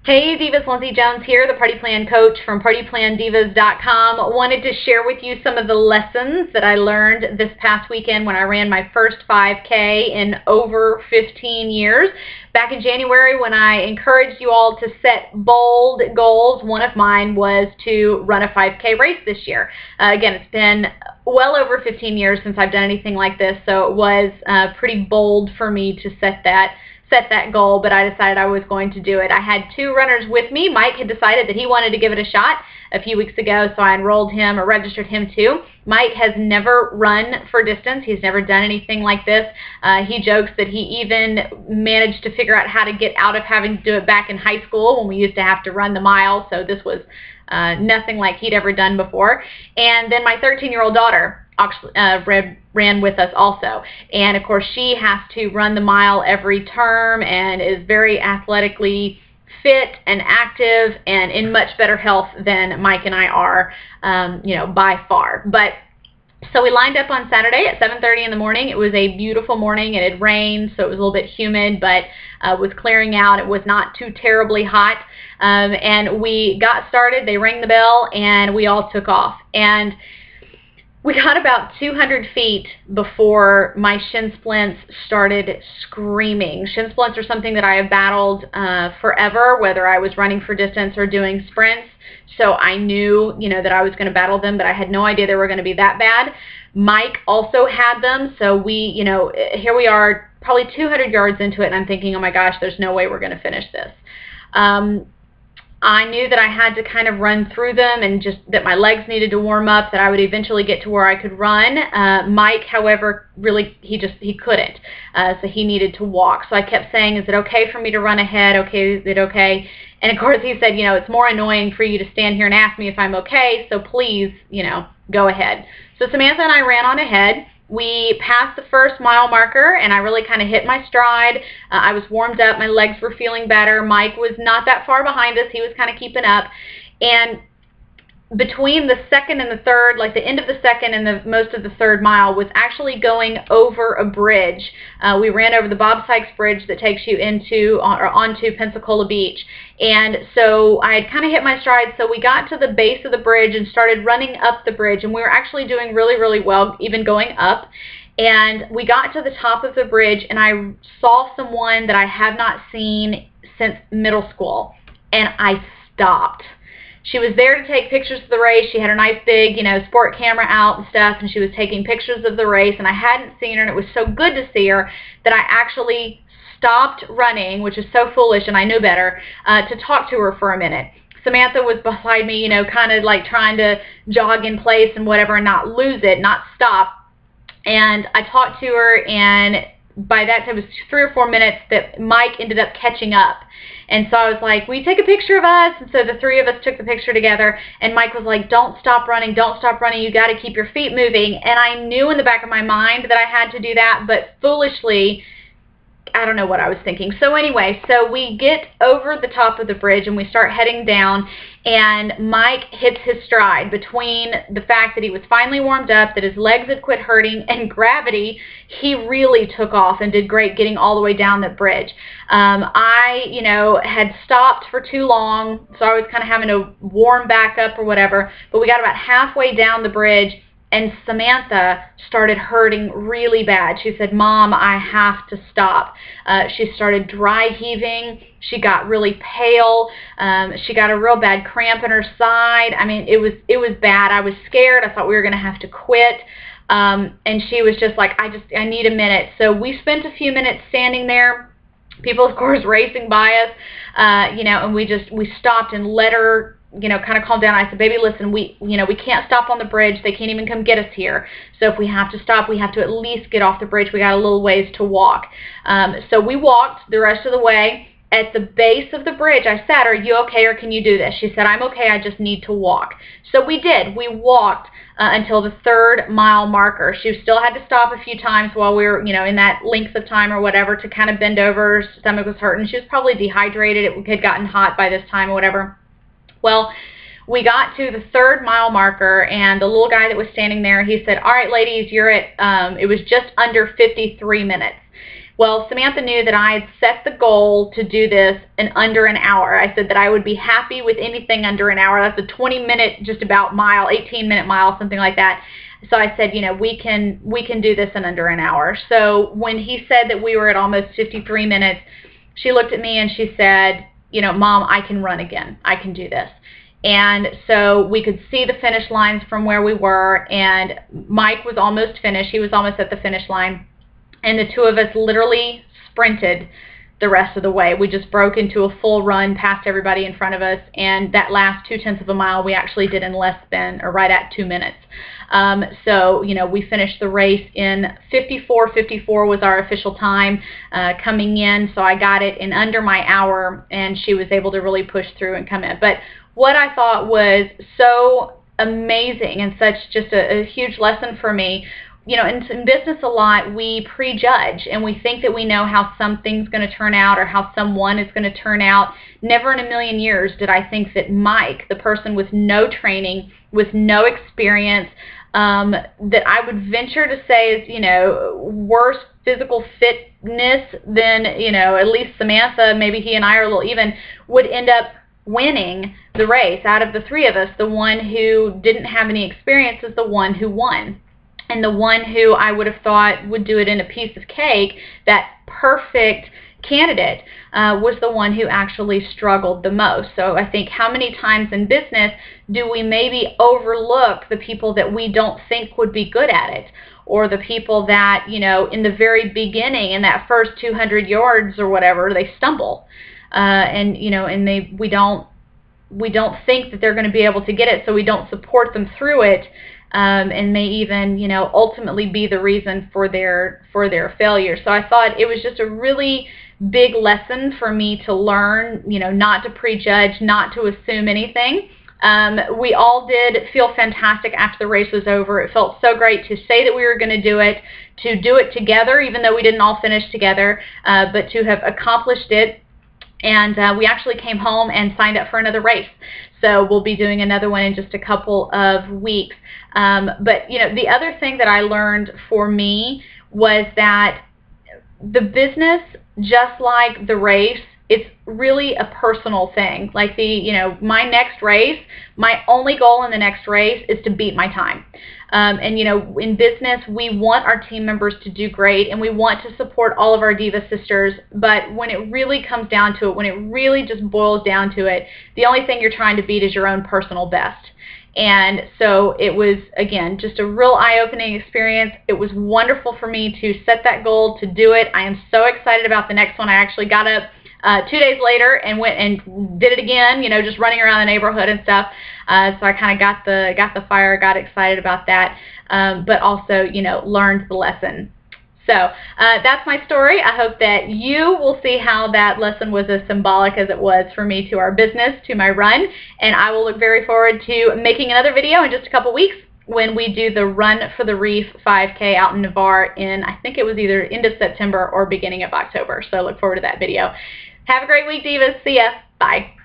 Hey Divas, Lindsay Jones here, the Party Plan Coach from PartyPlanDivas.com. Wanted to share with you some of the lessons that I learned this past weekend when I ran my first 5K in over 15 years. Back in January when I encouraged you all to set bold goals, one of mine was to run a 5K race this year. Again, it's been well over 15 years since I've done anything like this, so it was pretty bold for me to set that goal, but I decided I was going to do it. I had two runners with me. Mike had decided that he wanted to give it a shot a few weeks ago, so I enrolled him or registered him too. Mike has never run for distance. He's never done anything like this. He jokes that he even managed to figure out how to get out of having to do it back in high school when we used to have to run the mile, so this was nothing like he'd ever done before. And then my 13-year-old daughter actually ran with us also, and of course she has to run the mile every term and is very athletically fit and active and in much better health than Mike and I are, by far. But so we lined up on Saturday at 7:30 in the morning. It was a beautiful morning. It had rained, so it was a little bit humid, but was clearing out. It was not too terribly hot, and we got started. They rang the bell, and we all took off. And we got about 200 feet before my shin splints started screaming. Shin splints are something that I have battled forever, whether I was running for distance or doing sprints. So I knew, that I was going to battle them, but I had no idea they were going to be that bad. Mike also had them, so we, here we are, probably 200 yards into it, and I'm thinking, oh my gosh, there's no way we're going to finish this. I knew that I had to kind of run through them and just that my legs needed to warm up, that I would eventually get to where I could run. Mike, however, really, he couldn't. So he needed to walk. So I kept saying, is it okay for me to run ahead? Okay, is it okay? And of course he said, it's more annoying for you to stand here and ask me if I'm okay, so please, go ahead. So Samantha and I ran on ahead. We passed the first mile marker, and I really kind of hit my stride. I was warmed up. My legs were feeling better. Mike was not that far behind us. He was kind of keeping up. And between the second and the third, like the end of the second and the most of the third mile, was actually going over a bridge. We ran over the Bob Sykes Bridge that takes you into or onto Pensacola Beach. And so I had kind of hit my stride, so we got to the base of the bridge and started running up the bridge, and we were actually doing really, really well, even going up. And we got to the top of the bridge, and I saw someone that I have not seen since middle school, and I stopped. She was there to take pictures of the race. She had her nice big, sport camera out and stuff, and she was taking pictures of the race, and I hadn't seen her, and it was so good to see her that I actually stopped running, which is so foolish, and I knew better, to talk to her for a minute. Samantha was beside me, kind of like trying to jog in place and whatever and not lose it, not stop. And I talked to her, and by that time it was 3 or 4 minutes that Mike ended up catching up. And so I was like, will you take a picture of us? And so the three of us took the picture together, and Mike was like, don't stop running, you got to keep your feet moving. And I knew in the back of my mind that I had to do that, but foolishly, I don't know what I was thinking. So anyway, so we get over the top of the bridge and we start heading down, and Mike hits his stride between the fact that he was finally warmed up, that his legs had quit hurting, and gravity. He really took off and did great getting all the way down the bridge. I, had stopped for too long, so I was kind of having to warm back up or whatever, but we got about halfway down the bridge, and Samantha started hurting really bad. She said, Mom, I have to stop. She started dry heaving. She got really pale. She got a real bad cramp in her side. I mean, it was bad. I was scared. I thought we were going to have to quit. And she was just like, I need a minute. So we spent a few minutes standing there. People, of course, racing by us, and we stopped and let her kind of calm down. I said, baby, listen, we can't stop on the bridge. They can't even come get us here. So if we have to stop, we have to at least get off the bridge. We got a little ways to walk. So we walked the rest of the way. At the base of the bridge, I said, are you okay, or can you do this? She said, I'm okay, I just need to walk. So we did. We walked until the 3rd mile marker. She still had to stop a few times while we were, in that length of time or whatever, to kind of bend over. Her stomach was hurting. She was probably dehydrated. It had gotten hot by this time or whatever. Well, we got to the 3rd mile marker, and the little guy that was standing there, he said, all right, ladies, you're at, it was just under 53 minutes. Well, Samantha knew that I had set the goal to do this in under an hour. I said that I would be happy with anything under an hour. That's a 20-minute just about mile, 18-minute mile, something like that. So I said, you know, we can do this in under an hour. So when he said that we were at almost 53 minutes, she looked at me and she said, you know, Mom, I can run again. I can do this. And so we could see the finish lines from where we were, and Mike was almost finished. He was almost at the finish line. And the two of us literally sprinted the rest of the way. We just broke into a full run past everybody in front of us, and that last 0.2 of a mile we actually did in less than, or right at 2 minutes. So, you know, we finished the race in 54:54 was our official time coming in, so I got it in under my hour, and she was able to really push through and come in. But what I thought was so amazing and such just a huge lesson for me, you know, in business a lot, we prejudge and we think that we know how something's going to turn out or how someone is going to turn out. Never in a million years did I think that Mike, the person with no training, with no experience, that I would venture to say is, you know, worse physical fitness than, you know, at least Samantha, maybe he and I are a little even, would end up winning the race. Out of the three of us, the one who didn't have any experience is the one who won. And the one who I would have thought would do it in a piece of cake, that perfect candidate, was the one who actually struggled the most. So I think, how many times in business do we maybe overlook the people that we don't think would be good at it, or the people that, you know, in the very beginning, in that first 200 yards or whatever, they stumble, and you know, and we don't think that they're going to be able to get it, so we don't support them through it. And may even, you know, ultimately be the reason for their failure. So I thought it was just a really big lesson for me to learn, you know, not to prejudge, not to assume anything. We all did feel fantastic after the race was over. It felt so great to say that we were going to do it together, even though we didn't all finish together, but to have accomplished it. And we actually came home and signed up for another race. So we'll be doing another one in just a couple of weeks. But, you know, the other thing that I learned for me was that the business, just like the race, it's really a personal thing. Like you know, my next race, my only goal in the next race is to beat my time. And, you know, in business, we want our team members to do great, and we want to support all of our Diva sisters. But when it really comes down to it, when it really just boils down to it, the only thing you're trying to beat is your own personal best. And so it was, again, just a real eye-opening experience. It was wonderful for me to set that goal, to do it. I am so excited about the next one. I actually got up 2 days later and went and did it again, you know, just running around the neighborhood and stuff. So I kind of got the fire, got excited about that, but also, you know, learned the lesson. So that's my story. I hope that you will see how that lesson was as symbolic as it was for me to our business, to my run, and I will look very forward to making another video in just a couple weeks when we do the Run for the Reef 5K out in Navarre in, I think it was either end of September or beginning of October. So look forward to that video. Have a great week, Divas. See ya. Bye.